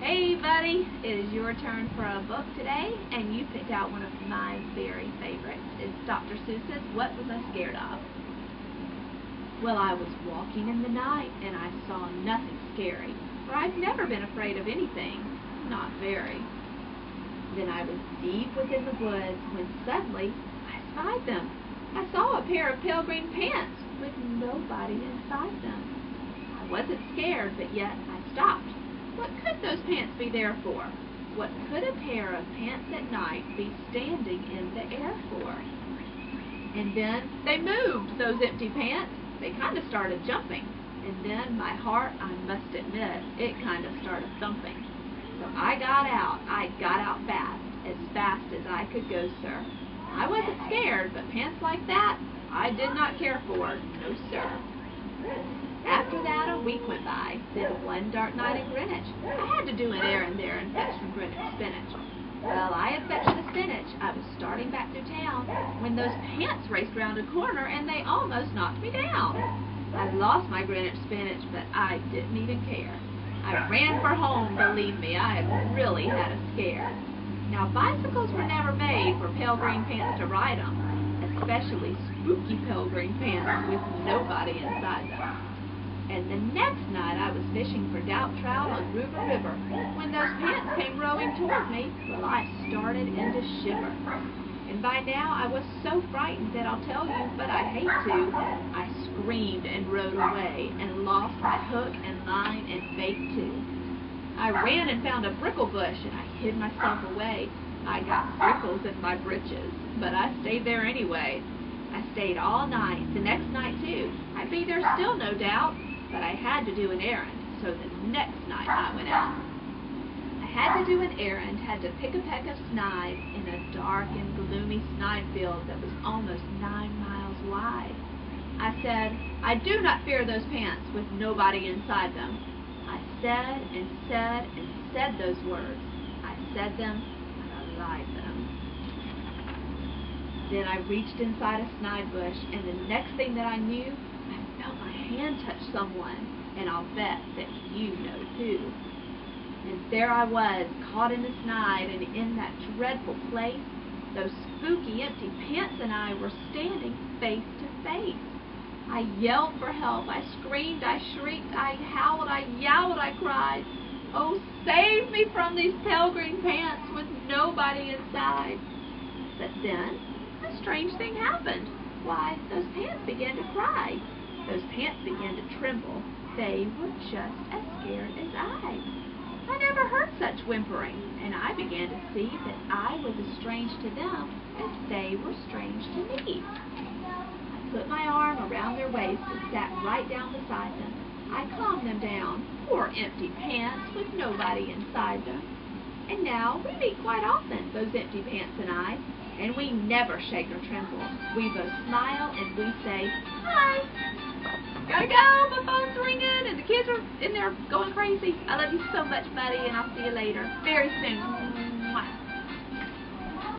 Hey buddy, it is your turn for a book today, and you picked out one of my very favorites. It's Dr. Seuss's What Was I Scared Of? Well, I was walking in the night, and I saw nothing scary, for I've never been afraid of anything, not very. Then I was deep within the woods, when suddenly I spied them. I saw a pair of pale green pants, with nobody inside them. I wasn't scared, but yet I stopped. What could those pants be there for? What could a pair of pants at night be standing in the air for? And then they moved, those empty pants. They kind of started jumping. And then my heart, I must admit, it kind of started thumping. So I got out fast as I could go, sir. I wasn't scared, but pants like that, I did not care for, no sir. After that, a week went by. Then one dark night in Greenwich, I had to do an errand there and fetch some Greenwich spinach. Well, I had fetched the spinach. I was starting back to town when those pants raced round a corner and they almost knocked me down. I lost my Greenwich spinach, but I didn't even care. I ran for home, believe me, I had really had a scare. Now, bicycles were never made for pale green pants to ride them, especially spooky pale green pants with nobody inside them. And the next night I was fishing for doubt trout on Ruger River. When those pants came rowing toward me, well, I started into shiver. And by now I was so frightened that I'll tell you, but I hate to, I screamed and rode away and lost my hook and line and bait too. I ran and found a brickle bush and I hid myself away. I got prickles in my britches, but I stayed there anyway. I stayed all night, the next night too. I'd be there still, no doubt. But I had to do an errand, so the next night I went out. I had to do an errand, had to pick a peck of snides in a dark and gloomy snide field that was almost 9 miles wide. I said, I do not fear those pants with nobody inside them. I said and said and said those words. I said them and I lied them. Then I reached inside a snide bush, and the next thing that I knew, I felt my hand touch someone, and I'll bet that you know who. And there I was, caught in the snide, and in that dreadful place, those spooky empty pants and I were standing face to face. I yelled for help, I screamed, I shrieked, I howled, I yowled, I cried, oh, save me from these pale green pants with nobody inside. But then, a strange thing happened. Why, those pants began to cry. Those pants began to tremble. They were just as scared as I never heard such whimpering, and I began to see that I was as strange to them as they were strange to me. I put my arm around their waists and sat right down beside them. I calmed them down, poor empty pants with nobody inside them. And now we meet quite often, those empty pants and I, and we never shake or tremble. We both smile and we say, hi. Gotta go, my phone's ringing, and the kids are in there going crazy. I love you so much, buddy, and I'll see you later, very soon.